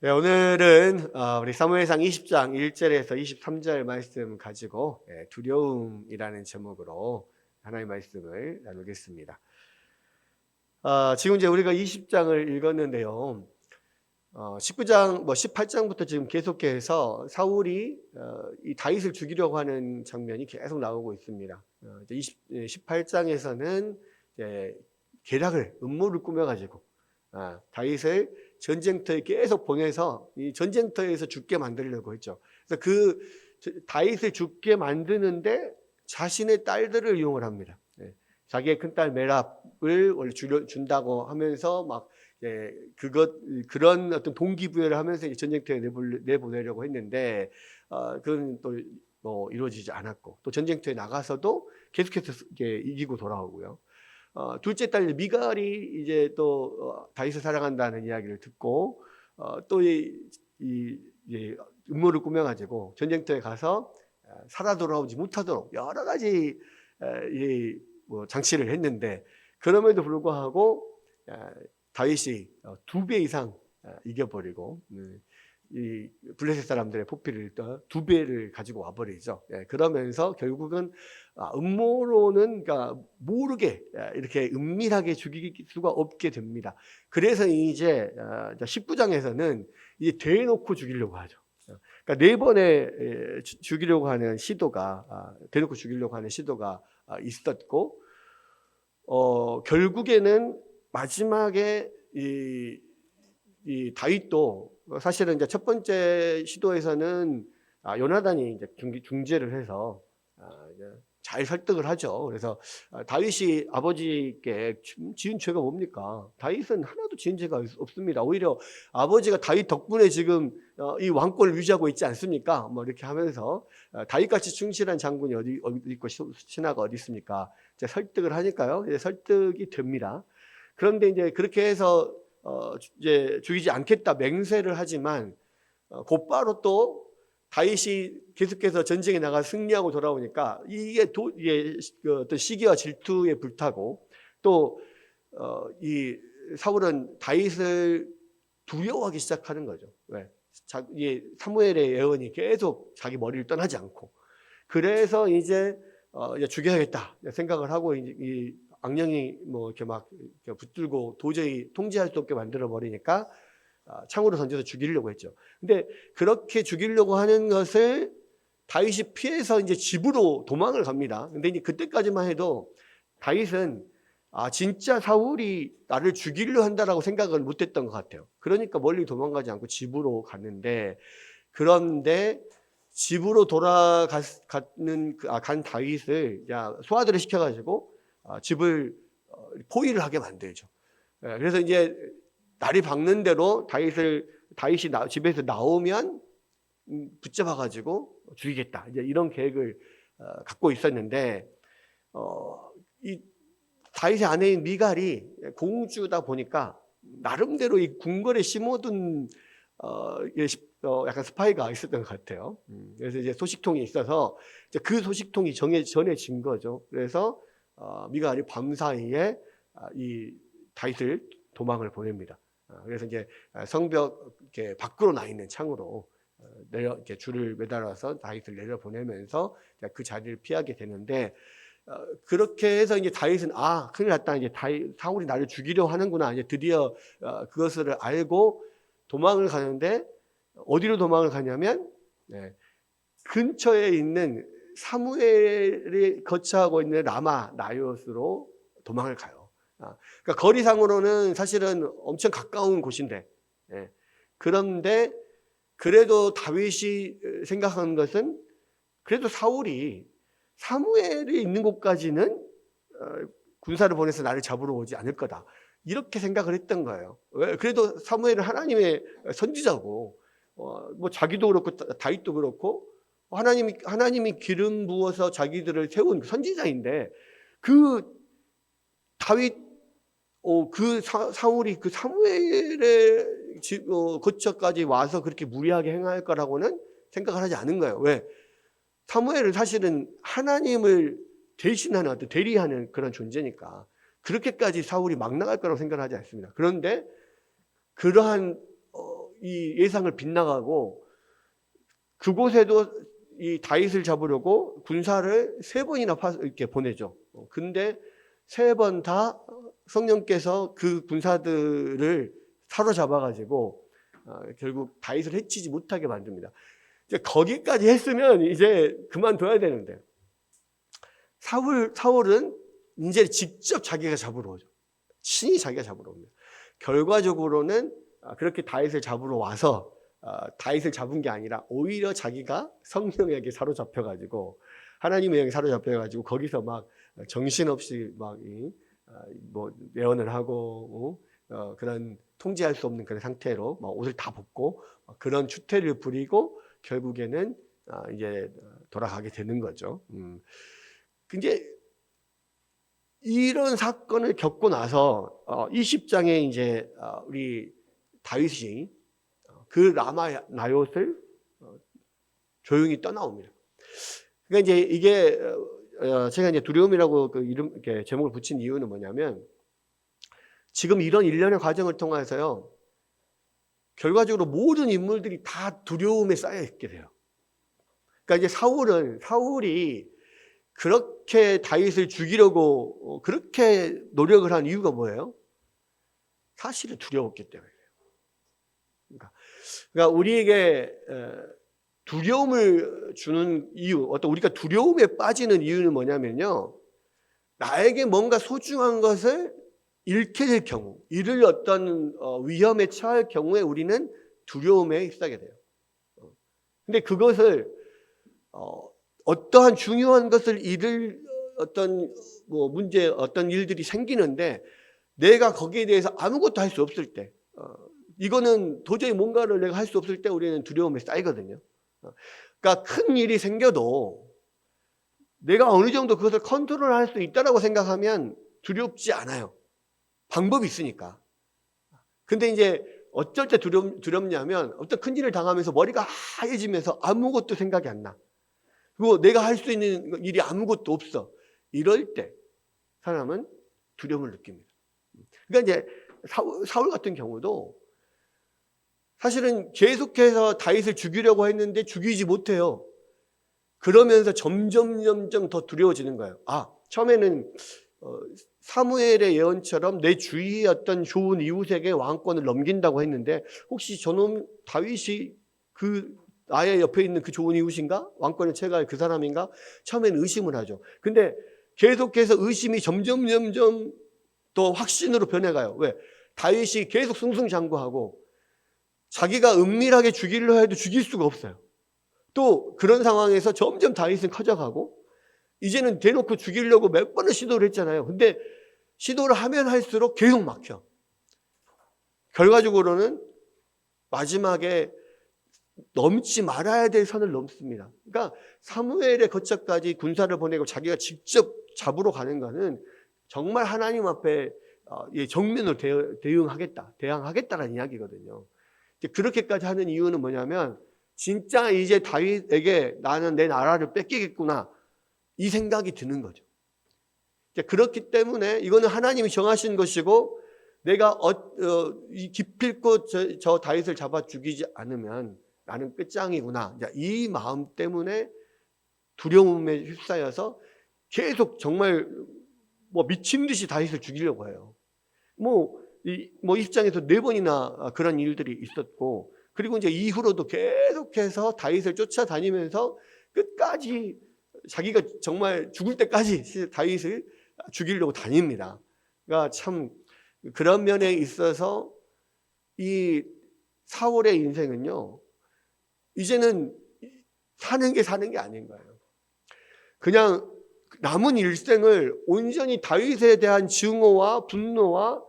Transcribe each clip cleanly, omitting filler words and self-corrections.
네, 오늘은 우리 사무엘상 20장 1절에서 23절 말씀 가지고 두려움이라는 제목으로 하나님의 말씀을 나누겠습니다. 지금 이제 우리가 20장을 읽었는데요. 19장, 18장부터 지금 계속해서 사울이 이 다윗을 죽이려고 하는 장면이 계속 나오고 있습니다. 18장에서는 음모를 꾸며가지고 다윗을 전쟁터에 계속 보내서 이 전쟁터에서 죽게 만들려고 했죠. 그래서 그 다윗을 죽게 만드는데 자신의 딸들을 이용을 합니다. 자기의 큰딸 메랍을 원래 준다고 하면서 막 그런 어떤 동기부여를 하면서 전쟁터에 내보내려고 했는데 그건 또 뭐 이루어지지 않았고, 또 전쟁터에 나가서도 계속해서 이기고 돌아오고요. 둘째 딸 미갈이 이제 또 다윗을 사랑한다는 이야기를 듣고 또 이 음모를 꾸며가지고 전쟁터에 가서 살아 돌아오지 못하도록 여러 가지 뭐 장치를 했는데, 그럼에도 불구하고 다윗이 2배 이상 이겨버리고 이 블레셋 사람들의 포피를 2배를 가지고 와버리죠. 그러면서 결국은 음모로는 그러니까 모르게 이렇게 은밀하게 죽일 수가 없게 됩니다. 그래서 이제 19장에서는 이제 대놓고 죽이려고 하죠. 그러니까 4번의 죽이려고 하는 시도가 대놓고 죽이려고 하는 시도가 있었고, 결국에는 마지막에 이 다윗도 사실은 이제 첫 번째 시도에서는 요나단이 이제 중재를 해서 이제 잘 설득을 하죠. 그래서 다윗이 아버지께 지은 죄가 뭡니까? 다윗은 하나도 지은 죄가 없습니다. 오히려 아버지가 다윗 덕분에 지금 이 왕권을 유지하고 있지 않습니까? 뭐 이렇게 하면서 다윗같이 충실한 장군이 어디 있고 신하가 어디 있습니까? 이제 설득을 하니까요. 이제 설득이 됩니다. 그런데 이제 그렇게 해서 이제 죽이지 않겠다 맹세를 하지만 곧바로 또 다윗이 계속해서 전쟁에 나가 승리하고 돌아오니까 이게 그 어떤 시기와 질투에 불타고, 또 이 사울은 다윗을 두려워하기 시작하는 거죠. 왜? 사무엘의 예언이 계속 자기 머리를 떠나지 않고, 그래서 이제 죽여야겠다 생각을 하고 이 악령이 뭐 이렇게 막 붙들고 도저히 통제할 수 없게 만들어 버리니까 창으로 던져서 죽이려고 했죠. 근데 그렇게 죽이려고 하는 것을 다윗이 피해서 이제 집으로 도망을 갑니다. 근데 이제 그때까지만 해도 다윗은 진짜 사울이 나를 죽이려 한다라고 생각을 못했던 것 같아요. 그러니까 멀리 도망가지 않고 집으로 갔는데, 그런데 집으로 간 다윗을 소아들을 시켜가지고 집을 포위를 하게 만들죠. 그래서 이제 날이 밝는 대로 다윗이 집에서 나오면 붙잡아가지고 죽이겠다, 이제 이런 계획을 갖고 있었는데, 이 다윗의 아내인 미갈이 공주다 보니까 나름대로 이 궁궐에 심어둔 약간 스파이가 있었던 것 같아요. 그래서 이제 소식통이 있어서 이제 그 소식통이 전해진 거죠. 그래서 미갈이 밤사이에 이 다윗을 도망을 보냅니다. 그래서 이제 성벽 이렇게 밖으로 나 있는 창으로 이렇게 줄을 매달아서 다윗을 내려 보내면서 그 자리를 피하게 되는데, 그렇게 해서 이제 다윗은 큰일 났다, 이제 사울이 나를 죽이려 하는구나, 이제 드디어 그것을 알고 도망을 가는데, 어디로 도망을 가냐면 근처에 있는 사무엘이 거처하고 있는 라마 나요스로 도망을 가요. 그러니까 거리상으로는 사실은 엄청 가까운 곳인데, 그런데 그래도 다윗이 생각한 것은, 그래도 사울이 사무엘이 있는 곳까지는 군사를 보내서 나를 잡으러 오지 않을 거다, 이렇게 생각을 했던 거예요. 그래도 사무엘은 하나님의 선지자고, 뭐 자기도 그렇고 다윗도 그렇고 하나님이 기름 부어서 자기들을 세운 선지자인데, 그 다윗 사울이 그 사무엘의 거처까지 와서 그렇게 무리하게 행할 거라고는 생각을 하지 않은 거예요. 왜? 사무엘은 사실은 하나님을 대신하는, 어떤 대리하는 그런 존재니까 그렇게까지 사울이 막 나갈 거라고 생각을 하지 않습니다. 그런데 그러한 이 예상을 빗나가고 그곳에도 이 다윗을 잡으려고 군사를 3번이나 이렇게 보내죠. 근데 3번 다 성령께서 그 군사들을 사로잡아가지고 결국 다윗을 해치지 못하게 만듭니다. 이제 거기까지 했으면 이제 그만둬야 되는데 사울은 이제 직접 자기가 잡으러 오죠. 친히 자기가 잡으러 옵니다. 결과적으로는 그렇게 다윗을 잡으러 와서 다윗을 잡은 게 아니라 오히려 자기가 성령에게 사로잡혀가지고 하나님의 영에 사로잡혀가지고 거기서 막 정신없이 막 뭐 예언을 하고 그런 통제할 수 없는 그런 상태로 막 옷을 다 벗고 그런 추태를 부리고 결국에는 이제 돌아가게 되는 거죠. 근데 이런 사건을 겪고 나서 20장에 이제 우리 다윗이 그 라마 나봇을 조용히 떠나옵니다. 그러니까 이제 이게 제가 이제 두려움이라고 그 이름 이렇게 제목을 붙인 이유는 뭐냐면 지금 이런 일련의 과정을 통해서요 결과적으로 모든 인물들이 다 두려움에 쌓여 있게 돼요. 그러니까 이제 사울이 그렇게 다윗을 죽이려고 그렇게 노력을 한 이유가 뭐예요? 사실은 두려웠기 때문이에요. 그러니까 우리에게 두려움을 주는 이유, 어떤 우리가 두려움에 빠지는 이유는 뭐냐면요. 나에게 뭔가 소중한 것을 잃게 될 경우, 잃을 어떤 위험에 처할 경우에 우리는 두려움에 휩싸게 돼요. 근데 그것을 어떠한 중요한 것을 잃을 어떤 뭐 문제, 어떤 일들이 생기는데 내가 거기에 대해서 아무것도 할 수 없을 때, 이거는 도저히 뭔가를 내가 할 수 없을 때 우리는 두려움에 쌓이거든요. 그러니까 큰 일이 생겨도 내가 어느 정도 그것을 컨트롤할 수 있다라고 생각하면 두렵지 않아요. 방법이 있으니까. 근데 이제 어쩔 때 두렵냐면 어떤 큰 일을 당하면서 머리가 하얘지면서 아무것도 생각이 안 나. 그리고 내가 할 수 있는 일이 아무것도 없어. 이럴 때 사람은 두려움을 느낍니다. 그러니까 이제 사울 같은 경우도 사실은 계속해서 다윗을 죽이려고 했는데 죽이지 못해요. 그러면서 점점 더 두려워지는 거예요. 처음에는 사무엘의 예언처럼 내 주위의 어떤 좋은 이웃에게 왕권을 넘긴다고 했는데 혹시 저놈 다윗이 나의 옆에 있는 그 좋은 이웃인가? 왕권을 채갈 그 사람인가? 처음에는 의심을 하죠. 근데 계속해서 의심이 점점 더 확신으로 변해가요. 왜? 다윗이 계속 승승장구하고 자기가 은밀하게 죽이려 해도 죽일 수가 없어요. 또 그런 상황에서 점점 다윗은 커져가고 이제는 대놓고 죽이려고 몇 번을 시도를 했잖아요. 근데 시도를 하면 할수록 계속 막혀. 결과적으로는 마지막에 넘지 말아야 될 선을 넘습니다. 그러니까 사무엘의 거처까지 군사를 보내고 자기가 직접 잡으러 가는 것은 정말 하나님 앞에 정면으로 대항하겠다라는 이야기거든요. 그렇게까지 하는 이유는 뭐냐면 진짜 이제 다윗에게 나는 내 나라를 뺏기겠구나 이 생각이 드는 거죠. 그렇기 때문에 이거는 하나님이 정하신 것이고 내가 이 기필코 저 다윗을 잡아 죽이지 않으면 나는 끝장이구나. 이 마음 때문에 두려움에 휩싸여서 계속 정말 미친 듯이 다윗을 죽이려고 해요. 20장에서 4번이나 그런 일들이 있었고, 그리고 이제 이후로도 계속해서 다윗을 쫓아다니면서 끝까지 자기가 정말 죽을 때까지 다윗을 죽이려고 다닙니다. 그러니까 참 그런 면에 있어서 이 사울의 인생은요, 이제는 사는 게 아닌 거예요. 그냥 남은 일생을 온전히 다윗에 대한 증오와 분노와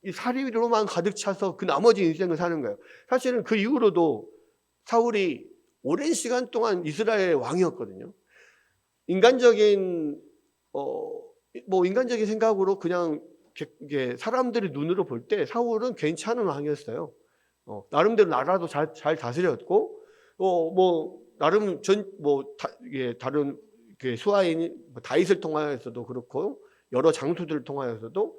이 살이로만 가득 차서 그 나머지 인생을 사는 거예요. 사실은 그 이후로도 사울이 오랜 시간 동안 이스라엘의 왕이었거든요. 인간적인 생각으로 그냥 사람들의 눈으로 볼 때 사울은 괜찮은 왕이었어요. 나름대로 나라도 잘 다스렸고, 나름 다른 수하인 다윗을 통하여서도 그렇고 여러 장수들을 통하여서도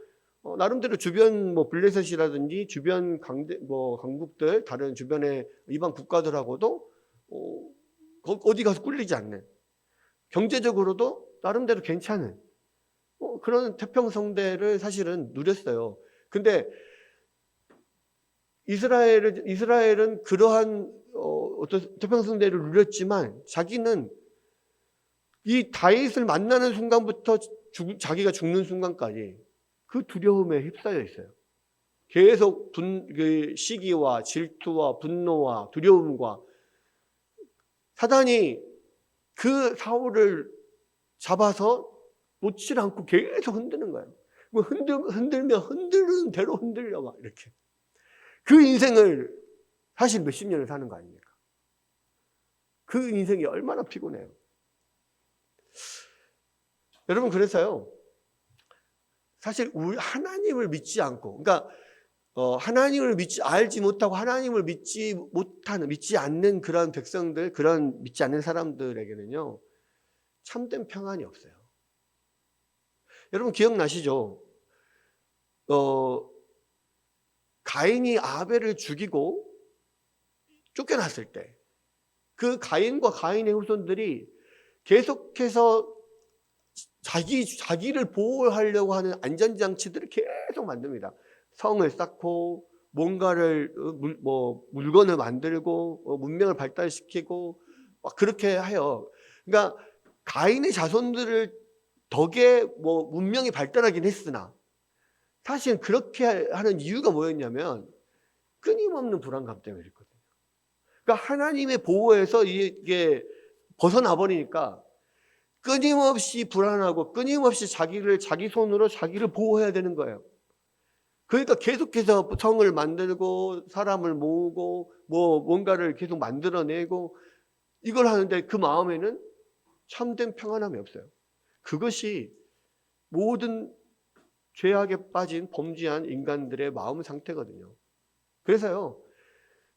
나름대로 주변 뭐 블레셋이라든지 주변 강국들, 다른 주변의 이방 국가들하고도 어디 가서 꿀리지 않는, 경제적으로도 나름대로 괜찮은 그런 태평성대를 사실은 누렸어요. 근데 이스라엘은 그러한 어떤 태평성대를 누렸지만 자기는 이 다윗을 만나는 순간부터 자기가 죽는 순간까지 그 두려움에 휩싸여 있어요. 계속 그 시기와 질투와 분노와 두려움과 사단이 그 사울을 잡아서 놓지 않고 계속 흔드는 거예요. 흔들면 흔들는 대로 흔들려 막 이렇게. 그 인생을 사실 몇십 년을 사는 거 아닙니까? 그 인생이 얼마나 피곤해요. 여러분, 그래서요, 사실 우리 하나님을 믿지 않고, 그러니까 하나님을 알지 못하고 하나님을 믿지 않는 그런 백성들, 그런 믿지 않는 사람들에게는요, 참된 평안이 없어요. 여러분 기억나시죠? 가인이 아벨을 죽이고 쫓겨났을 때 그 가인과 가인의 후손들이 계속해서 자기를 보호하려고 하는 안전장치들을 계속 만듭니다. 성을 쌓고 뭔가를 물건을 만들고 문명을 발달시키고 막 그렇게 해요. 그러니까 가인의 자손들을 덕에 문명이 발달하긴 했으나 사실 그렇게 하는 이유가 뭐였냐면 끊임없는 불안감 때문에 그랬거든요. 그러니까 하나님의 보호에서 이게 벗어나 버리니까 끊임없이 불안하고 끊임없이 자기 손으로 자기를 보호해야 되는 거예요. 그러니까 계속해서 성을 만들고 사람을 모으고 뭔가를 계속 만들어내고 이걸 하는데 그 마음에는 참된 평안함이 없어요. 그것이 모든 죄악에 빠진 범죄한 인간들의 마음 상태거든요. 그래서요,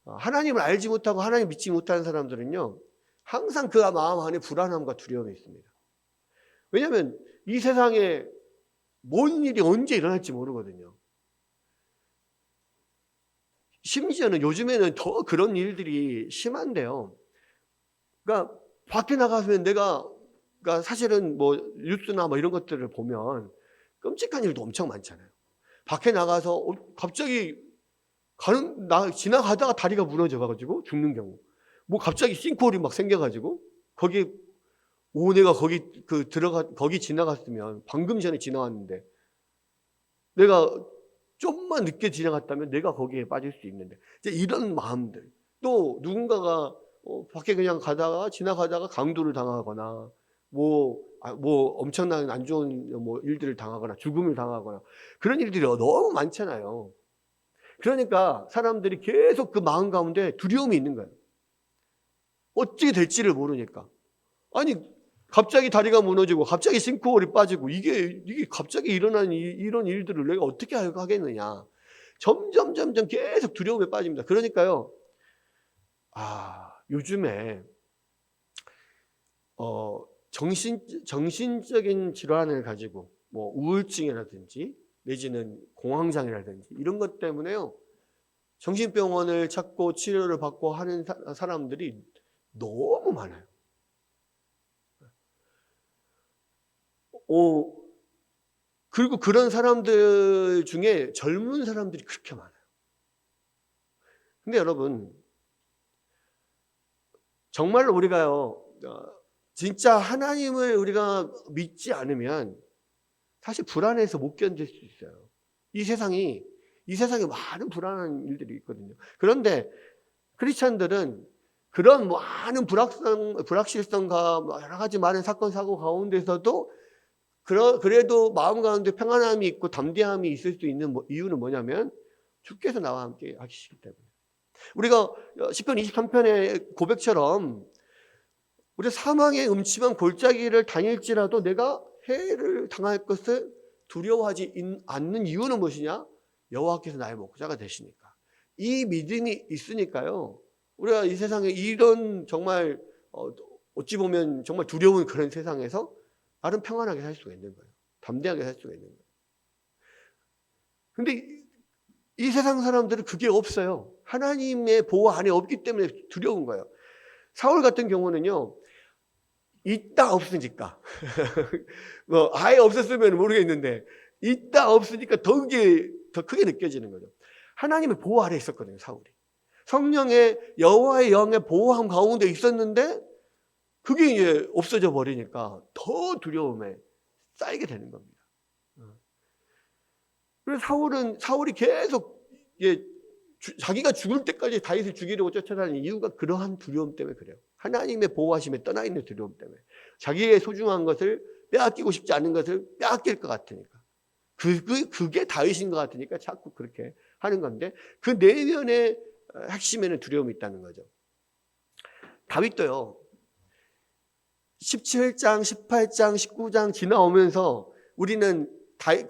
하나님을 알지 못하고 하나님 믿지 못하는 사람들은요, 항상 그 마음 안에 불안함과 두려움이 있습니다. 왜냐하면 이 세상에 뭔 일이 언제 일어날지 모르거든요. 심지어는 요즘에는 더 그런 일들이 심한데요. 그러니까 밖에 나가면 그러니까 사실은 뉴스나 이런 것들을 보면 끔찍한 일도 엄청 많잖아요. 밖에 나가서 갑자기 지나가다가 다리가 무너져가지고 죽는 경우, 갑자기 싱크홀이 막 생겨가지고 내가 거기 지나갔으면 방금 전에 지나왔는데 내가 좀만 늦게 지나갔다면 내가 거기에 빠질 수 있는데 이제 이런 마음들, 또 누군가가 밖에 그냥 지나가다가 강도를 당하거나 엄청난 안 좋은 일들을 당하거나 죽음을 당하거나 그런 일들이 너무 많잖아요. 그러니까 사람들이 계속 그 마음 가운데 두려움이 있는 거예요. 어찌 될지를 모르니까. 아니, 갑자기 다리가 무너지고 갑자기 싱크홀이 빠지고 이게 갑자기 일어난 이런 일들을 내가 어떻게 하겠느냐. 점점 계속 두려움에 빠집니다. 그러니까요, 요즘에 정신적인 질환을 가지고 우울증이라든지 내지는 공황장애라든지 이런 것 때문에요, 정신병원을 찾고 치료를 받고 하는 사람들이 너무 많아요. 그리고 그런 사람들 중에 젊은 사람들이 그렇게 많아요. 근데 여러분, 정말로 우리가요, 진짜 하나님을 우리가 믿지 않으면 사실 불안해서 못 견딜 수 있어요. 이 세상에 많은 불안한 일들이 있거든요. 그런데 크리스찬들은 그런 많은 불확실성과 여러 가지 많은 사건 사고 가운데서도 그래도 마음 가운데 평안함이 있고 담대함이 있을 수 있는 이유는 뭐냐면 주께서 나와 함께 하시기 때문에. 우리가 시편 23편의 고백처럼 우리 사망의 음침한 골짜기를 다닐지라도 내가 해를 당할 것을 두려워하지 않는 이유는 무엇이냐? 여호와께서 나의 목자가 되시니까. 이 믿음이 있으니까요, 우리가 이 세상에 이런 정말 어찌 보면 정말 두려운 그런 세상에서 나름 평안하게 살 수가 있는 거예요. 담대하게 살 수가 있는 거예요. 근데 이 세상 사람들은 그게 없어요. 하나님의 보호 안에 없기 때문에 두려운 거예요. 사울 같은 경우는요, 있다 없으니까 뭐 아예 없었으면 모르겠는데 있다 없으니까 더 크게 느껴지는 거죠. 하나님의 보호 아래 있었거든요, 사울이. 성령의 여호와의 영의 보호함 가운데 있었는데 그게 이제 없어져 버리니까 더 두려움에 쌓이게 되는 겁니다. 그래서 사울이 계속 자기가 죽을 때까지 다윗을 죽이려고 쫓아다니는 이유가 그러한 두려움 때문에 그래요. 하나님의 보호하심에 떠나 있는 두려움 때문에. 자기의 소중한 것을 빼앗기고 싶지 않은 것을 빼앗길 것 같으니까. 그게 다윗인 것 같으니까 자꾸 그렇게 하는 건데 그 내면의 핵심에는 두려움이 있다는 거죠. 다윗도요. 17장, 18장, 19장 지나오면서 우리는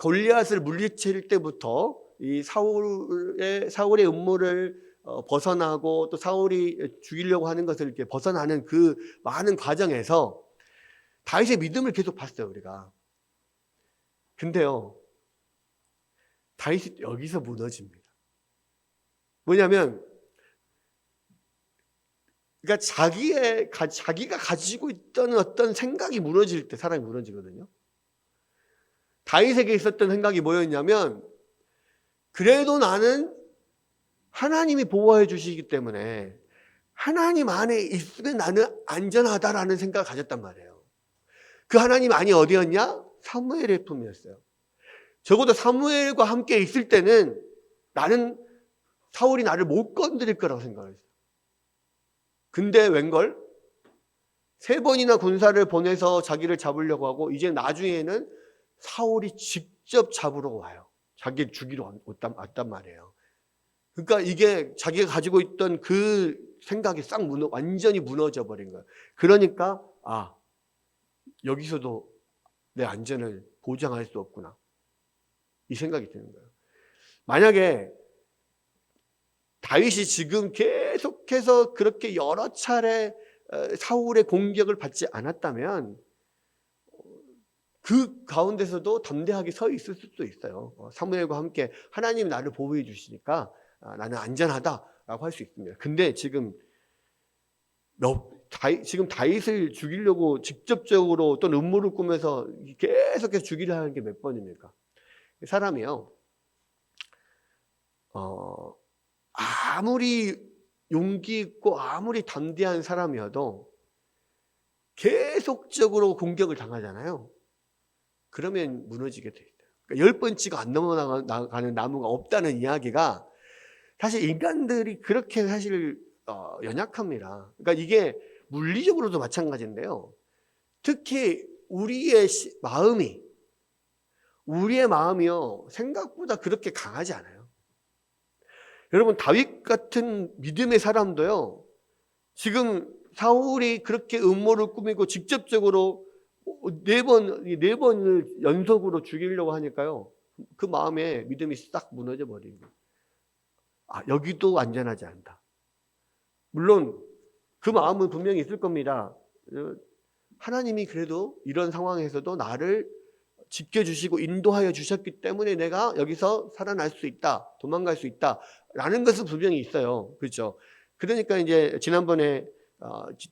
골리앗을 물리칠 때부터 이 사울의 음모를 벗어나고 또 사울이 죽이려고 하는 것을 이렇게 벗어나는 그 많은 과정에서 다윗의 믿음을 계속 봤어요, 우리가. 근데요, 다윗이 여기서 무너집니다. 뭐냐면, 그러니까 자기가 가지고 있던 어떤 생각이 무너질 때 사람이 무너지거든요. 다윗에게 있었던 생각이 뭐였냐면, 그래도 나는 하나님이 보호해 주시기 때문에 하나님 안에 있으면 나는 안전하다라는 생각을 가졌단 말이에요. 그 하나님 안이 어디였냐? 사무엘의 품이었어요. 적어도 사무엘과 함께 있을 때는 나는 사울이 나를 못 건드릴 거라고 생각했어요. 근데 웬걸? 3번이나 군사를 보내서 자기를 잡으려고 하고 이제 나중에는 사울이 직접 잡으러 와요. 자기를 죽이러 왔단 말이에요. 그러니까 이게 자기가 가지고 있던 그 생각이 완전히 무너져 버린 거예요. 그러니까 여기서도 내 안전을 보장할 수 없구나. 이 생각이 드는 거예요. 만약에 다윗이 지금 계속해서 그렇게 여러 차례 사울의 공격을 받지 않았다면 그 가운데서도 담대하게 서 있을 수도 있어요. 사무엘과 함께 하나님이 나를 보호해 주시니까 나는 안전하다라고 할 수 있습니다. 근데 지금 다윗을 죽이려고 직접적으로 또 음모를 꾸면서 계속해서 죽이려 하는 게 몇 번입니까? 사람이요. 아무리 용기 있고 아무리 담대한 사람이어도 계속적으로 공격을 당하잖아요. 그러면 무너지게 돼 있어요. 그러니까 10번치가 안 넘어가는 나무가 없다는 이야기가 사실 인간들이 그렇게 사실 연약합니다. 그러니까 이게 물리적으로도 마찬가지인데요. 특히 우리의 마음이요 생각보다 그렇게 강하지 않아요. 여러분 다윗 같은 믿음의 사람도요 지금 사울이 그렇게 음모를 꾸미고 직접적으로 4번을 연속으로 죽이려고 하니까요 그 마음에 믿음이 싹 무너져 버린 거예요. 여기도 안전하지 않다. 물론 그 마음은 분명히 있을 겁니다. 하나님이 그래도 이런 상황에서도 나를 지켜주시고 인도하여 주셨기 때문에 내가 여기서 살아날 수 있다, 도망갈 수 있다 라는 것은 분명히 있어요. 그렇죠? 그러니까 이제 지난번에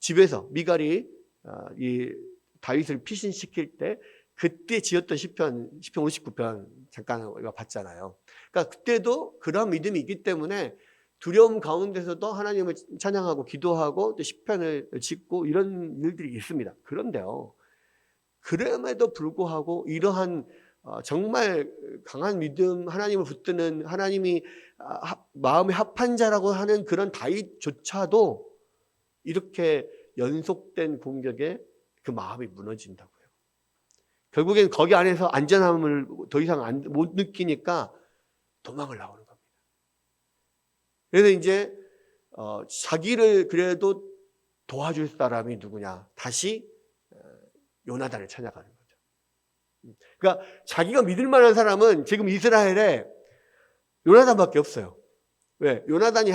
집에서 미갈이 이 다윗을 피신시킬 때 그때 지었던 시편 59편 잠깐 우리가 봤잖아요. 그러니까 그때도 그런 믿음이 있기 때문에 두려움 가운데서도 하나님을 찬양하고 기도하고 또 시편을 짓고 이런 일들이 있습니다. 그런데요. 그럼에도 불구하고 이러한 정말 강한 믿음, 하나님을 붙드는 하나님이 마음의 합한 자라고 하는 그런 다윗조차도 이렇게 연속된 공격에 그 마음이 무너진다고요. 결국엔 거기 안에서 안전함을 더 이상 못 느끼니까 도망을 나오는 겁니다. 그래서 이제 자기를 그래도 도와줄 사람이 누구냐? 다시 요나단을 찾아가는 거죠. 그러니까 자기가 믿을 만한 사람은 지금 이스라엘에 요나단밖에 없어요. 왜? 요나단이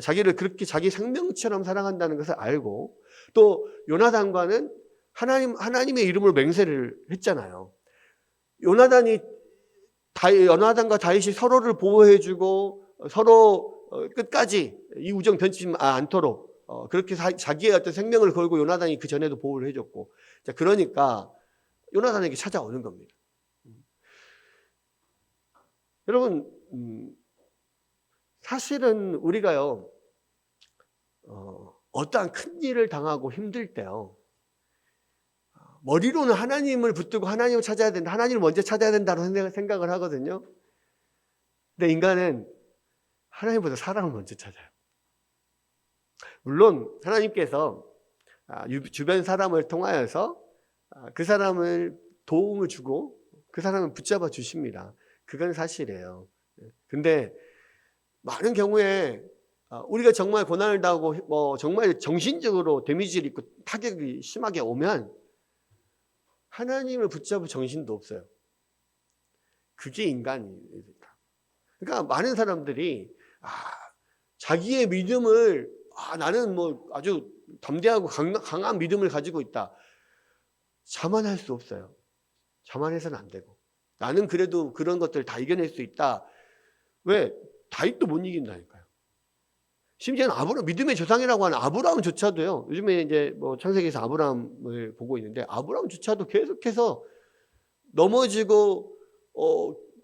자기를 그렇게 자기 생명처럼 사랑한다는 것을 알고 또 요나단과는 하나님의 이름으로 맹세를 했잖아요. 요나단이 요나단과 다윗이 서로를 보호해주고 서로 끝까지 이 우정 변치 않도록 그렇게 자기의 어떤 생명을 걸고 요나단이 그 전에도 보호를 해줬고, 자, 그러니까 요나단에게 찾아오는 겁니다. 여러분, 사실은 우리가요, 어떠한 큰 일을 당하고 힘들 때요, 머리로는 하나님을 붙들고 하나님을 찾아야 된다, 하나님을 먼저 찾아야 된다고 생각을 하거든요. 근데 인간은 하나님보다 사람을 먼저 찾아요. 물론 하나님께서 주변 사람을 통하여서 그 사람을 도움을 주고 그 사람을 붙잡아 주십니다. 그건 사실이에요. 근데 많은 경우에 우리가 정말 고난을 당하고 정말 정신적으로 데미지를 입고 타격이 심하게 오면 하나님을 붙잡을 정신도 없어요. 그게 인간입니다. 그러니까 많은 사람들이 자기의 믿음을 나는 아주 담대하고 강한 믿음을 가지고 있다. 자만할 수 없어요. 자만해서는 안 되고, 나는 그래도 그런 것들 다 이겨낼 수 있다. 왜? 다윗도 못 이긴다니까요. 심지어는 아브라함, 믿음의 조상이라고 하는 아브라함조차도요, 요즘에 이제 창세기에서 아브라함을 보고 있는데, 아브라함조차도 계속해서 넘어지고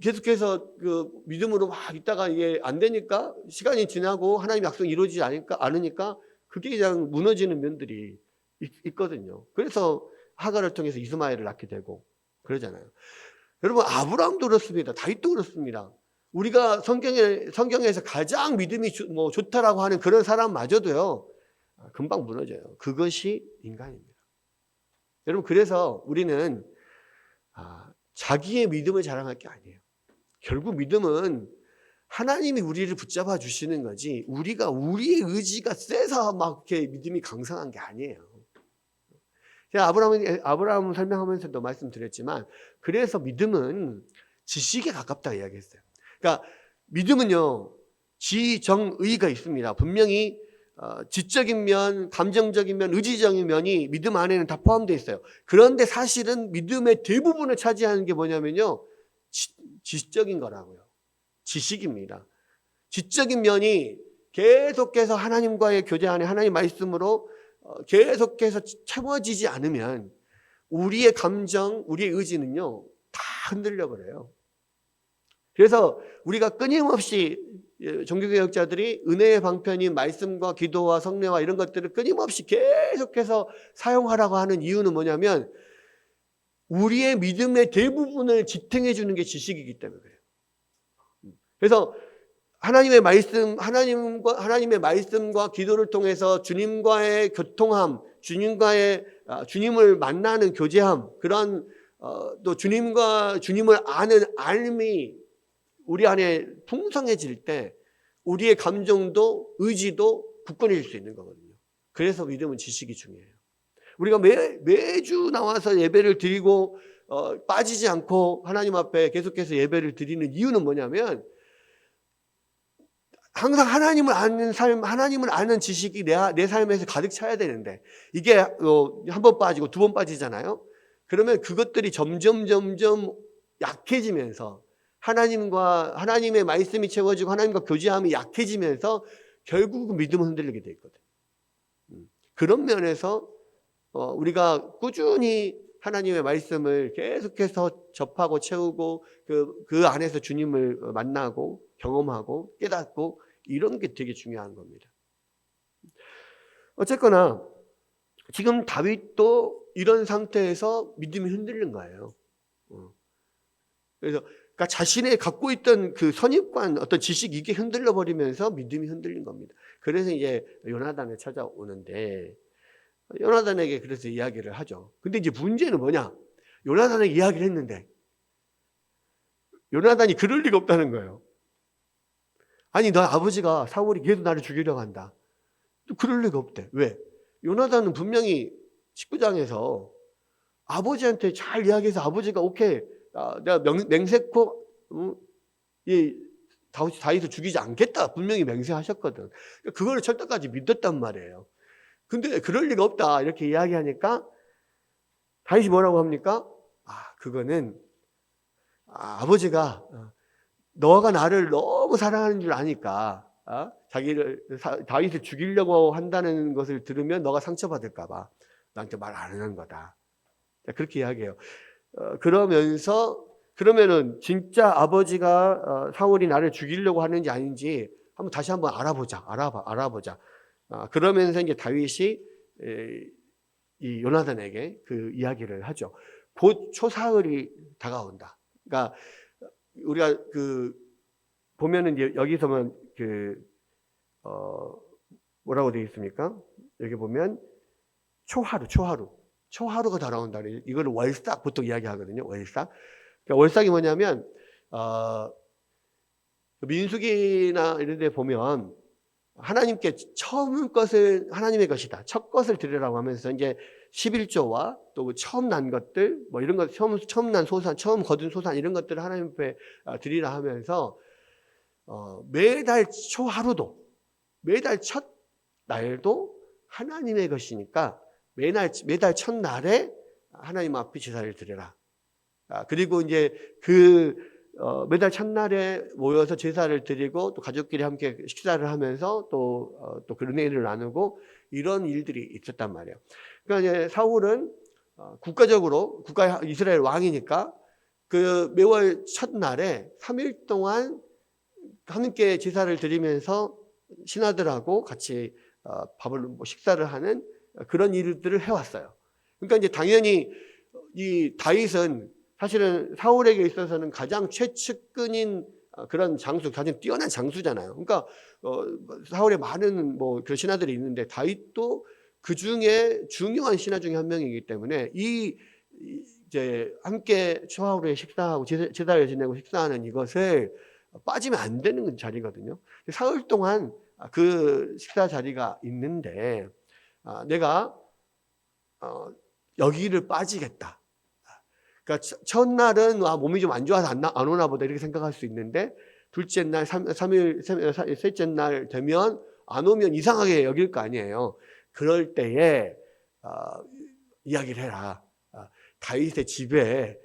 계속해서 그 믿음으로 막 있다가 이게 안 되니까, 시간이 지나고 하나님 약속이 이루어지지 않으니까 그게 그냥 무너지는 면들이 있거든요. 그래서 하갈을 통해서 이스마엘을 낳게 되고 그러잖아요. 여러분, 아브라함도 그렇습니다. 다윗도 그렇습니다. 우리가 성경에서 가장 믿음이 좋다라고 하는 그런 사람마저도요, 금방 무너져요. 그것이 인간입니다. 여러분, 그래서 우리는 자기의 믿음을 자랑할 게 아니에요. 결국 믿음은 하나님이 우리를 붙잡아 주시는 거지, 우리가 우리의 의지가 세서 막 이렇게 믿음이 강성한 게 아니에요. 제가 아브라함을 설명하면서도 말씀드렸지만, 그래서 믿음은 지식에 가깝다 이야기했어요. 그러니까 믿음은요, 지정의가 있습니다. 분명히 지적인 면, 감정적인 면, 의지적인 면이 믿음 안에는 다 포함되어 있어요. 그런데 사실은 믿음의 대부분을 차지하는 게 뭐냐면요, 지적인 거라고요. 지식입니다. 지적인 면이 계속해서 하나님과의 교제 안에 하나님 말씀으로 계속해서 채워지지 않으면 우리의 감정, 우리의 의지는요, 다 흔들려 버려요. 그래서 우리가 끊임없이, 종교개혁자들이 은혜의 방편인 말씀과 기도와 성례와 이런 것들을 끊임없이 계속해서 사용하라고 하는 이유는 뭐냐면, 우리의 믿음의 대부분을 지탱해 주는 게 지식이기 때문에 그래요. 그래서 하나님의 말씀과 기도를 통해서 주님과의 교통함, 주님을 만나는 교제함, 그런 또 주님을 아는 알미 우리 안에 풍성해질 때 우리의 감정도 의지도 굳건해질 수 있는 거거든요. 그래서 믿음은 지식이 중요해요. 우리가 매주 나와서 예배를 드리고 빠지지 않고 하나님 앞에 계속해서 예배를 드리는 이유는 뭐냐면, 항상 하나님을 아는 삶, 하나님을 아는 지식이 내 삶에서 가득 차야 되는데, 이게 한 번 빠지고 두 번 빠지잖아요. 그러면 그것들이 점점 약해지면서 하나님의 말씀이 채워지고 하나님과 교제함이 약해지면서 결국은 믿음은 흔들리게 돼 있거든요. 그런 면에서 우리가 꾸준히 하나님의 말씀을 계속해서 접하고 채우고 그 안에서 주님을 만나고 경험하고 깨닫고 이런 게 되게 중요한 겁니다. 어쨌거나 지금 다윗도 이런 상태에서 믿음이 흔들린 거예요. 그래서 그러니까 자신의 갖고 있던 그 선입관, 어떤 지식, 이게 흔들려 버리면서 믿음이 흔들린 겁니다. 그래서 이제 요나단을 찾아오는데, 요나단에게 그래서 이야기를 하죠. 근데 이제 문제는 뭐냐? 요나단에게 이야기를 했는데 요나단이 그럴 리가 없다는 거예요. 아니, 너 아버지가 사울이 계속 나를 죽이려고 한다. 또 그럴 리가 없대. 왜? 요나단은 분명히 19장에서 아버지한테 잘 이야기해서 아버지가 오케이, 내가 맹세코 다윗을 죽이지 않겠다 분명히 맹세하셨거든. 그거를 철저까지 믿었단 말이에요. 근데 그럴 리가 없다 이렇게 이야기하니까 다윗이 뭐라고 합니까? 그거는 아버지가 너가 나를 너무 사랑하는 줄 아니까 다윗을 죽이려고 한다는 것을 들으면 너가 상처받을까 봐 나한테 말 안 하는 거다. 그렇게 이야기해요. 그러면은 진짜 아버지가 사울이 나를 죽이려고 하는지 아닌지 다시 한번 알아보자. 그러면서 이제 다윗이 이 요나단에게 그 이야기를 하죠. 곧 초사흘이 다가온다. 그러니까 우리가 보면은 이제 여기서 뭐라고 되어 있습니까? 여기 보면 초하루가 다가온다. 이걸 월삭 보통 이야기하거든요. 월삭. 그러니까 월삭이 뭐냐면 민수기나 이런 데 보면 하나님께 처음 것을 하나님의 것이다. 첫 것을 드리라고 하면서 이제 11조와 또 처음 난 것들 뭐 이런 것 처음 난 소산, 처음 거둔 소산 이런 것들을 하나님 앞에 드리라 하면서 매달 초하루도 매달 첫 날도 하나님의 것이니까 매달 첫날에 하나님 앞에 제사를 드려라. 그리고 이제 매달 첫날에 모여서 제사를 드리고 또 가족끼리 함께 식사를 하면서 또 그 은혜를 나누고 이런 일들이 있었단 말이에요. 그러니까 이제 사울은 국가적으로 이스라엘 왕이니까 그 매월 첫날에 3일 동안 함께 제사를 드리면서 신하들하고 같이 밥을 식사를 하는 그런 일들을 해왔어요. 그러니까 이제 당연히 이 다윗은 사실은 사울에게 있어서는 가장 최측근인 그런 장수, 가장 뛰어난 장수잖아요. 그러니까 사울에 많은 그런 신하들이 있는데 다윗도 그 중에 중요한 신하 중에 한 명이기 때문에 이제 함께 초하루에 식사하고 제사를 지내고 식사하는 이것을 빠지면 안 되는 자리거든요. 사흘 동안 그 식사 자리가 있는데 내가 여기를 빠지겠다. 그러니까 첫날은 몸이 좀 안 좋아서 안 오나 보다 이렇게 생각할 수 있는데 둘째 날, 3일, 셋째 날 되면 안 오면 이상하게 여길 거 아니에요. 그럴 때에 이야기를 해라. 다윗의 집에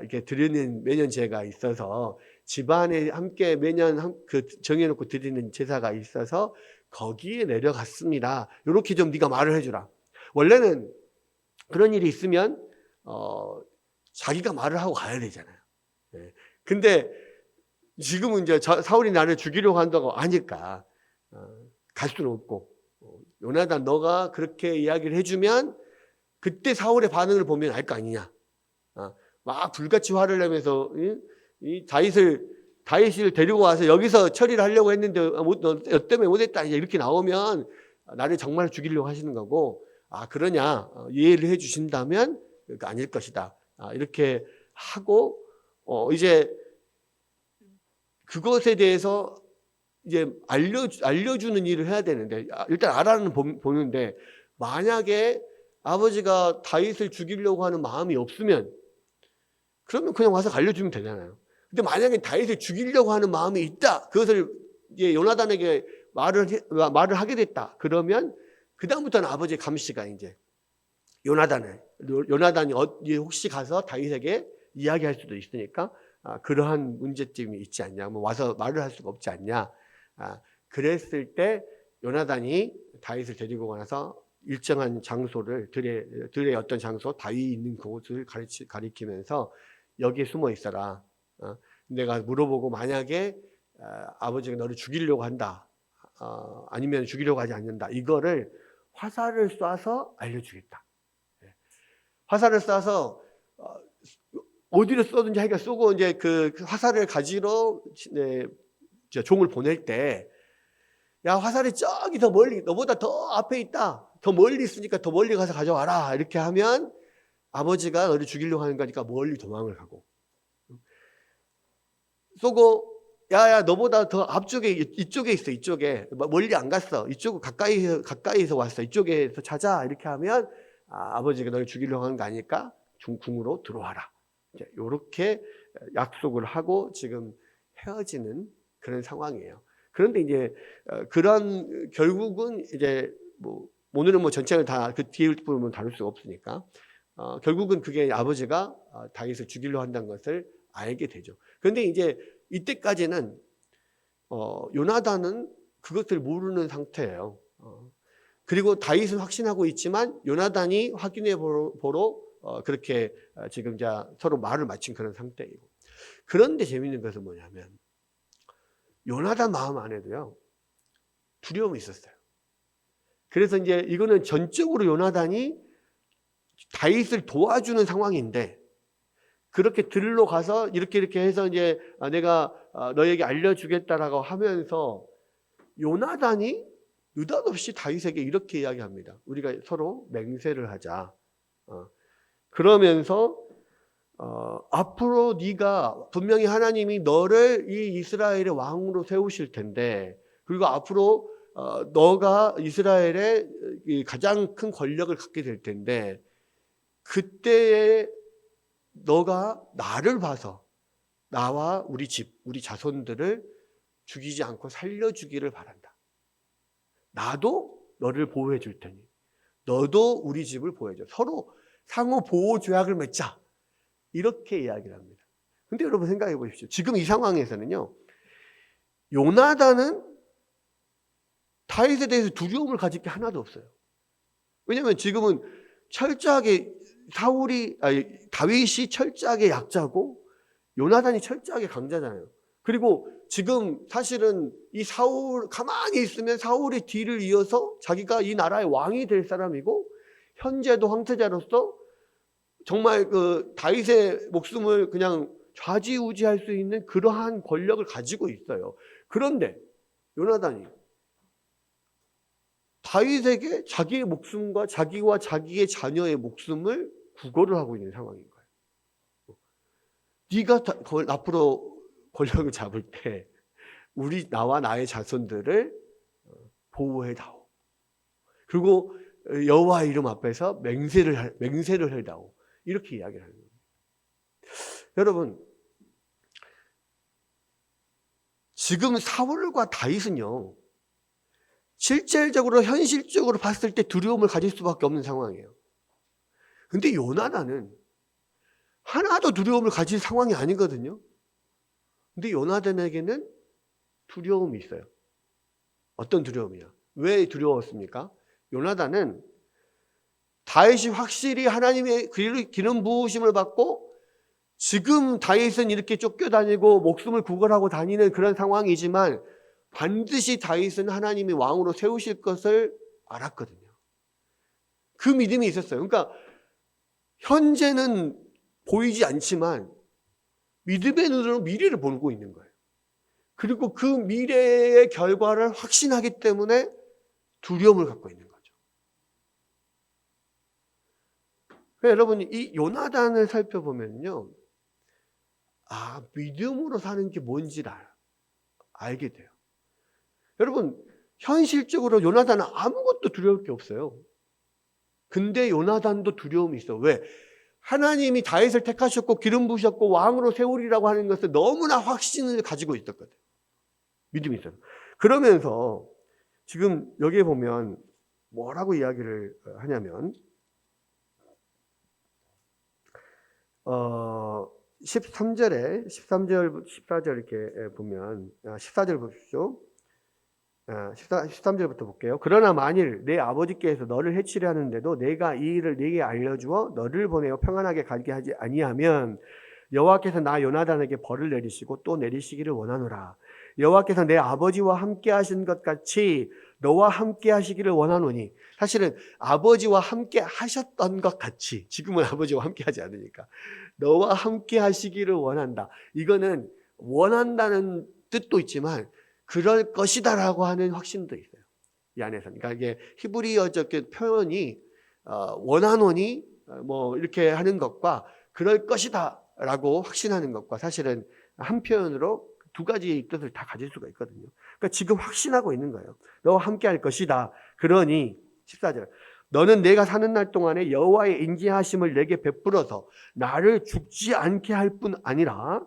이렇게 드리는 매년제가 있어서 집안에 함께 매년 정해놓고 드리는 제사가 있어서 거기에 내려갔습니다. 이렇게 좀 네가 말을 해주라. 원래는 그런 일이 있으면 자기가 말을 하고 가야 되잖아요. 근데 지금은 이제 사울이 나를 죽이려고 한다고 아니까 갈 수는 없고 요나단 너가 그렇게 이야기를 해주면 그때 사울의 반응을 보면 알 거 아니냐. 막 불같이 화를 내면서 이 다윗을 데리고 와서 여기서 처리를 하려고 했는데 너 때문에 못했다 이렇게 나오면 나를 정말 죽이려고 하시는 거고 그러냐 이해를 해주신다면 아닐 것이다. 이렇게 하고 이제 그것에 대해서 이제 알려주는 일을 해야 되는데 일단 알아는 보는데 만약에 아버지가 다윗을 죽이려고 하는 마음이 없으면 그러면 그냥 와서 알려주면 되잖아요. 근데 만약에 다윗을 죽이려고 하는 마음이 있다. 그것을 이제 요나단에게 말을 하게 됐다. 그러면 그다음부터는 아버지의 감시가 이제 요나단이 혹시 가서 다윗에게 이야기할 수도 있으니까 그러한 문제점이 있지 않냐. 와서 말을 할 수가 없지 않냐. 그랬을 때 요나단이 다윗을 데리고 가서 일정한 장소를 들의 어떤 장소 다윗이 있는 그곳을 가리키면서 여기에 숨어 있어라. 내가 물어보고 만약에 아버지가 너를 죽이려고 한다. 아니면 죽이려고 하지 않는다. 이거를 화살을 쏴서 알려주겠다. 화살을 쏴서 어디로 쏘든지 하기가 쏘고 이제 그 화살을 가지러 종을 보낼 때 야 화살이 저기 더 멀리 너보다 더 앞에 있다. 더 멀리 있으니까 더 멀리 가서 가져와라. 이렇게 하면 아버지가 너를 죽이려고 하는 거니까 멀리 도망을 가고 쏘고 야야 너보다 더 앞쪽에 이쪽에 있어. 이쪽에 멀리 안 갔어. 이쪽 가까이서 왔어. 이쪽에서 찾아. 이렇게 하면 아버지가 너를 죽이려고 하는 거 아니까 궁으로 들어와라. 이렇게 약속을 하고 지금 헤어지는 그런 상황이에요. 그런데 이제 그런 결국은 이제 오늘은 전체를 다 그 뒤에 부분은 다룰 수가 없으니까 결국은 그게 아버지가 다윗을 죽이려 한다는 것을 알게 되죠. 그런데 이제 이때까지는 요나단은 그것을 모르는 상태예요. 그리고 다윗은 확신하고 있지만 요나단이 확인해 보러 그렇게 지금 서로 말을 마친 그런 상태이고. 그런데 재밌는 것은 뭐냐면 요나단 마음 안에도요 두려움이 있었어요. 그래서 이제 이거는 전적으로 요나단이 다윗을 도와주는 상황인데, 그렇게 들로 가서 이렇게 해서 이제 내가 너에게 알려주겠다라고 하면서 요나단이 느닷없이 다윗에게 이렇게 이야기합니다. 우리가 서로 맹세를 하자. 그러면서 앞으로 네가 분명히 하나님이 너를 이 이스라엘의 왕으로 세우실 텐데, 그리고 앞으로 너가 이스라엘의 가장 큰 권력을 갖게 될 텐데, 그때에 너가 나를 봐서 나와 우리 집, 우리 자손들을 죽이지 않고 살려주기를 바란다. 나도 너를 보호해 줄 테니 너도 우리 집을 보호해 줘. 서로 상호 보호 조약을 맺자. 이렇게 이야기를 합니다. 근데 여러분 생각해 보십시오. 지금 이 상황에서는요, 요나단은 다윗에 대해서 두려움을 가질 게 하나도 없어요. 왜냐하면 지금은 철저하게 다윗이 철저하게 약자고 요나단이 철저하게 강자잖아요. 그리고 지금 사실은 이 사울 가만히 있으면 사울의 뒤를 이어서 자기가 이 나라의 왕이 될 사람이고, 현재도 황태자로서 정말 그 다윗의 목숨을 그냥 좌지우지할 수 있는 그러한 권력을 가지고 있어요. 그런데 요나단이 다윗에게 자기의 목숨과 자기와 자기의 자녀의 목숨을 구걸을 하고 있는 상황인 거예요. 네가 앞으로 권력을 잡을 때 나와 나의 자손들을 보호해 다오. 그리고 여호와 이름 앞에서 맹세를 해 다오. 이렇게 이야기를 하는 겁니다. 여러분, 지금 사울과 다윗은요, 실질적으로 현실적으로 봤을 때 두려움을 가질 수밖에 없는 상황이에요. 근데 요나단은 하나도 두려움을 가질 상황이 아니거든요. 근데 요나단에게는 두려움이 있어요. 어떤 두려움이야? 왜 두려웠습니까? 요나단은 다윗이 확실히 하나님의 기름 부으심을 받고 지금 다윗은 이렇게 쫓겨다니고 목숨을 구걸하고 다니는 그런 상황이지만 반드시 다윗은 하나님이 왕으로 세우실 것을 알았거든요. 그 믿음이 있었어요. 그러니까 현재는 보이지 않지만 믿음의 눈으로 미래를 보고 있는 거예요. 그리고 그 미래의 결과를 확신하기 때문에 두려움을 갖고 있는 거죠. 여러분, 이 요나단을 살펴보면요, 믿음으로 사는 게 뭔지를 알게 돼요. 여러분, 현실적으로 요나단은 아무것도 두려울 게 없어요. 근데 요나단도 두려움이 있어. 왜? 하나님이 다윗을 택하셨고 기름 부으셨고 왕으로 세우리라고 하는 것을 너무나 확신을 가지고 있었거든. 믿음이 있어요. 그러면서 지금 여기에 보면 뭐라고 이야기를 하냐면 13절에 13절 14절 이렇게 보면 14절 보십시오. 13절부터 볼게요. 그러나 만일 내 아버지께서 너를 해치려 하는데도 내가 이 일을 네게 알려주어 너를 보내어 평안하게 가게 하지 아니하면 여호와께서 나 요나단에게 벌을 내리시고 또 내리시기를 원하노라. 여호와께서 내 아버지와 함께 하신 것 같이 너와 함께 하시기를 원하노니, 사실은 아버지와 함께 하셨던 것 같이, 지금은 아버지와 함께 하지 않으니까 너와 함께 하시기를 원한다. 이거는 원한다는 뜻도 있지만 그럴 것이다라고 하는 확신도 있어요, 이 안에서는. 그러니까 이게 히브리어적 표현이 원하노니 뭐 이렇게 하는 것과 그럴 것이다라고 확신하는 것과 사실은 한 표현으로 두 가지의 뜻을 다 가질 수가 있거든요. 그러니까 지금 확신하고 있는 거예요. 너와 함께 할 것이다. 그러니 14절, 너는 내가 사는 날 동안에 여호와의 인자하심을 내게 베풀어서 나를 죽지 않게 할 뿐 아니라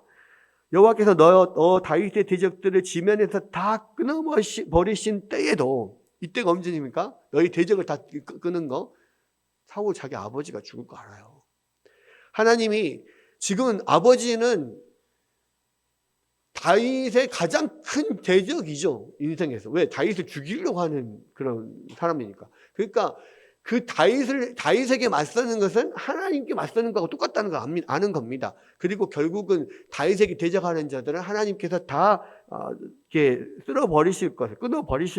여호와께서 너 다윗의 대적들을 지면에서 다 끊어버리신 때에도, 이때가 언제입니까? 너희 대적을 다 끊은 거, 사울 자기 아버지가 죽을 거 알아요. 하나님이 지금은 아버지는 다윗의 가장 큰 대적이죠, 인생에서. 왜? 다윗을 죽이려고 하는 그런 사람이니까. 그러니까 그 다윗에게 맞서는 것은 하나님께 맞서는 거하고 똑같다는 걸 아는 겁니다. 그리고 결국은 다윗에게 대적하는 자들은 하나님께서 다 이렇게 끊어버리실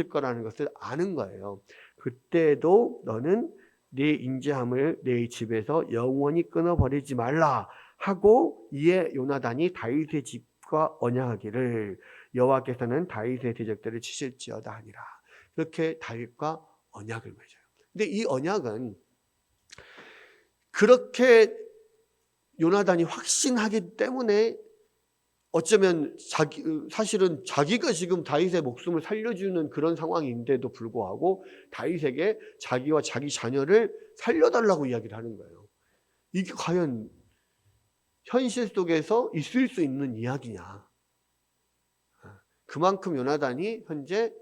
거라는 것을 아는 거예요. 그때도 너는 네 인자함을 내 집에서 영원히 끊어버리지 말라 하고, 이에 요나단이 다윗의 집과 언약하기를 여호와께서는 다윗의 대적들을 치실지어다 하니라. 그렇게 다윗과 언약을 맺어요. 근데 이 언약은 그렇게 요나단이 확신하기 때문에 어쩌면 사실은 자기가 지금 다윗의 목숨을 살려주는 그런 상황인데도 불구하고 다윗에게 자기와 자기 자녀를 살려달라고 이야기를 하는 거예요. 이게 과연 현실 속에서 있을 수 있는 이야기냐. 그만큼 요나단이 현재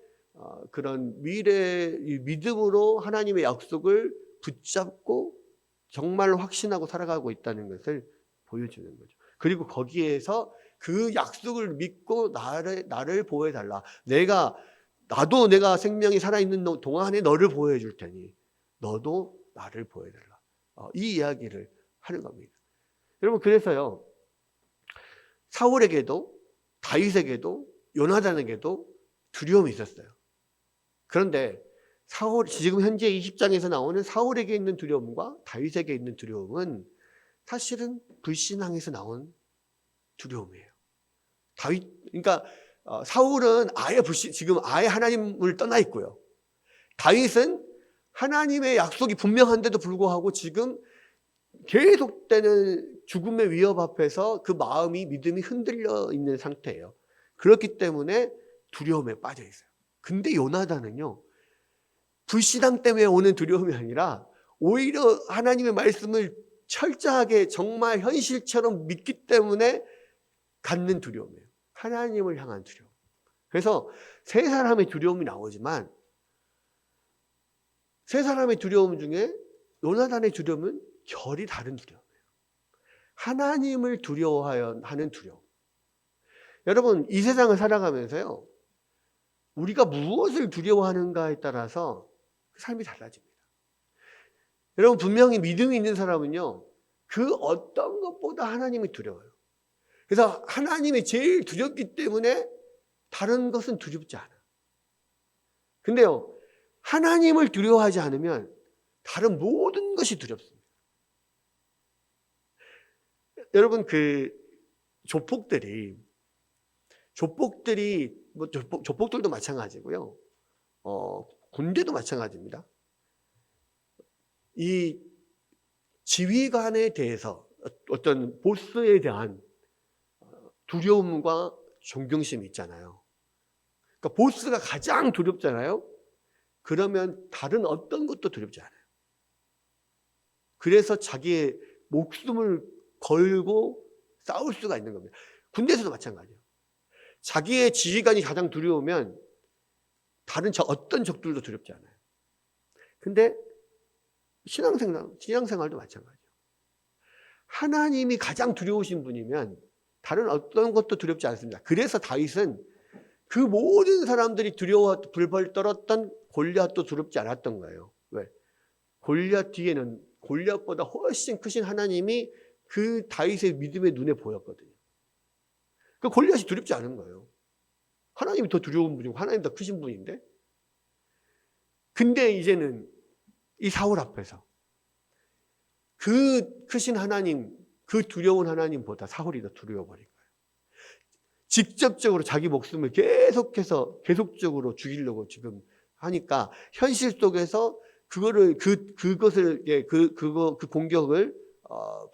그런 믿음으로 하나님의 약속을 붙잡고 정말로 확신하고 살아가고 있다는 것을 보여주는 거죠. 그리고 거기에서 그 약속을 믿고 나를 보호해달라. 나도 내가 생명이 살아있는 동안에 너를 보호해줄 테니 너도 나를 보호해달라. 이 이야기를 하는 겁니다. 여러분, 그래서요, 사울에게도 다윗에게도 요나단에게도 두려움이 있었어요. 그런데 지금 현재 20장에서 나오는 사울에게 있는 두려움과 다윗에게 있는 두려움은 사실은 불신앙에서 나온 두려움이에요. 그러니까 사울은 지금 아예 하나님을 떠나 있고요. 다윗은 하나님의 약속이 분명한데도 불구하고 지금 계속되는 죽음의 위협 앞에서 그 믿음이 흔들려 있는 상태예요. 그렇기 때문에 두려움에 빠져 있어요. 근데 요나단은요, 불신앙 때문에 오는 두려움이 아니라 오히려 하나님의 말씀을 철저하게 정말 현실처럼 믿기 때문에 갖는 두려움이에요. 하나님을 향한 두려움. 그래서 세 사람의 두려움이 나오지만 세 사람의 두려움 중에 요나단의 두려움은 결이 다른 두려움이에요. 하나님을 두려워하는 두려움. 여러분, 이 세상을 살아가면서요, 우리가 무엇을 두려워하는가에 따라서 그 삶이 달라집니다. 여러분, 분명히 믿음이 있는 사람은요, 그 어떤 것보다 하나님이 두려워요. 그래서 하나님이 제일 두렵기 때문에 다른 것은 두렵지 않아. 근데요, 하나님을 두려워하지 않으면 다른 모든 것이 두렵습니다. 여러분, 조폭들이 조폭들도 마찬가지고요. 군대도 마찬가지입니다. 이 지휘관에 대해서 어떤 보스에 대한 두려움과 존경심이 있잖아요. 그러니까 보스가 가장 두렵잖아요. 그러면 다른 어떤 것도 두렵지 않아요. 그래서 자기의 목숨을 걸고 싸울 수가 있는 겁니다. 군대에서도 마찬가지예요. 자기의 지휘관이 가장 두려우면 다른 어떤 적들도 두렵지 않아요. 근데 신앙생활도 마찬가지예요. 하나님이 가장 두려우신 분이면 다른 어떤 것도 두렵지 않습니다. 그래서 다윗은 그 모든 사람들이 불벌 떨었던 골리앗도 두렵지 않았던 거예요. 왜? 골리앗 뒤에는 골리앗보다 훨씬 크신 하나님이 그 다윗의 믿음의 눈에 보였거든요. 그 골리앗이 두렵지 않은 거예요. 하나님이 더 두려운 분이고 하나님이 더 크신 분인데. 근데 이제는 이 사울 앞에서 그 크신 하나님, 그 두려운 하나님보다 사울이 더 두려워버린 거예요. 직접적으로 자기 목숨을 계속적으로 죽이려고 지금 하니까 현실 속에서 그 공격을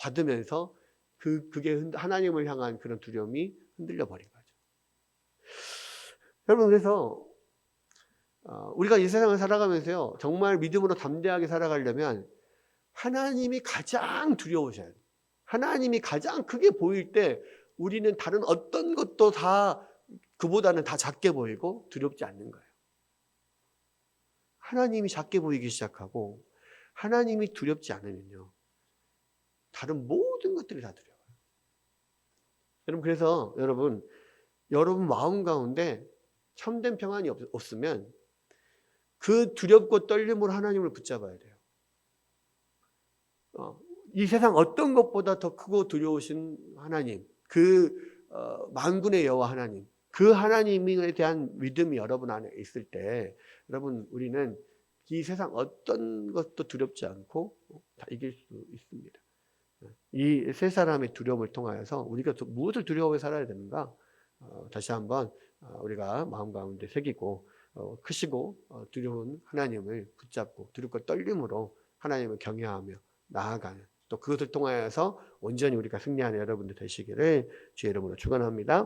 받으면서 그게 하나님을 향한 그런 두려움이 흔들려 버린 거죠. 여러분, 그래서 우리가 이 세상을 살아가면서요, 정말 믿음으로 담대하게 살아가려면 하나님이 가장 두려우셔야 돼요. 하나님이 가장 크게 보일 때 우리는 다른 어떤 것도 그보다는 다 작게 보이고 두렵지 않는 거예요. 하나님이 작게 보이기 시작하고 하나님이 두렵지 않으면요, 다른 모든 것들이 다 두려워요. 그래서 여러분, 여러분 마음 가운데 참된 평안이 없으면 그 두렵고 떨림으로 하나님을 붙잡아야 돼요. 이 세상 어떤 것보다 더 크고 두려우신 하나님, 그 만군의 여호와 하나님, 그 하나님에 대한 믿음이 여러분 안에 있을 때 여러분 우리는 이 세상 어떤 것도 두렵지 않고 다 이길 수 있습니다. 이 세 사람의 두려움을 통하여서 우리가 무엇을 두려워해 살아야 되는가? 다시 한번 우리가 마음 가운데 새기고 크시고 두려운 하나님을 붙잡고 두렵고 떨림으로 하나님을 경외하며 나아가는, 또 그것을 통하여서 온전히 우리가 승리하는 여러분들 되시기를 주의 이름으로 축원합니다.